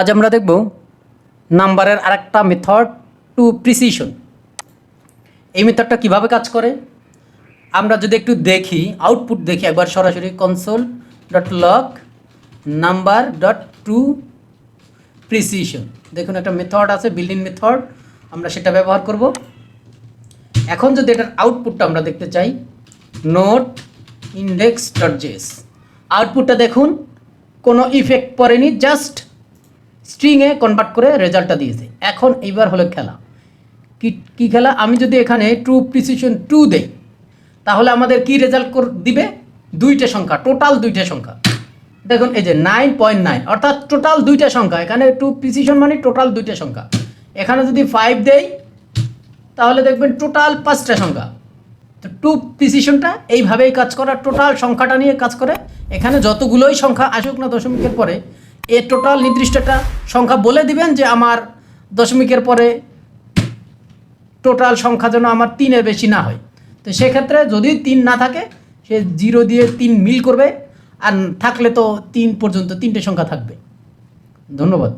আজ আমরা দেখব নাম্বারের আরেকটা মেথড টু প্রিসিশন। এই মেথডটা কিভাবে কাজ করে আমরা যদি একটু দেখি, আউটপুট দেখি একবার সরাসরি console dot log number dot two precision. দেখুন একটা মেথড আছে, বিল্ট ইন মেথড, আমরা সেটা ব্যবহার করব। এখন যদি এটার আউটপুটটা আমরা দেখতে চাই, নোট ইন্ডেক্স ডট জেএস, আউটপুটটা দেখুন কোনো ইফেক্ট পড়েনি, জাস্ট স্ট্রিংয়ে কনভার্ট করে রেজাল্টটা দিয়েছে। এখন এইবার হলো খেলা, কি খেলা, আমি যদি এখানে ট্রু প্রিসিশন 2 দেই তাহলে আমাদের কি রেজাল্ট দিবে, দুইটা সংখ্যা, টোটাল দুইটা সংখ্যা। দেখুন এই যে 9.9, অর্থাৎ টোটাল দুইটা সংখ্যা। এখানে ট্রু প্রিসিশন মানে টোটাল দুইটা সংখ্যা। এখানে যদি 5 দেই তাহলে দেখবেন টোটাল 5টা সংখ্যা। তো ট্রু প্রিসিশনটা এইভাবেই কাজ করা, টোটাল সংখ্যাটা নিয়ে কাজ করে। এখানে যতগুলোই সংখ্যা আসুক না দশমিকের পরে, এ টোটাল নির্দিষ্টটা সংখ্যা বলে দিবেন যে আমার দশমিকের পরে টোটাল সংখ্যা যেন আমার 3-এর বেশি না হয়। তো সেক্ষেত্রে যদি 3 না থাকে সে 0 দিয়ে 3 মিল করবে, আর থাকলে তো 3 পর্যন্ত 3টে সংখ্যা থাকবে। ধন্যবাদ।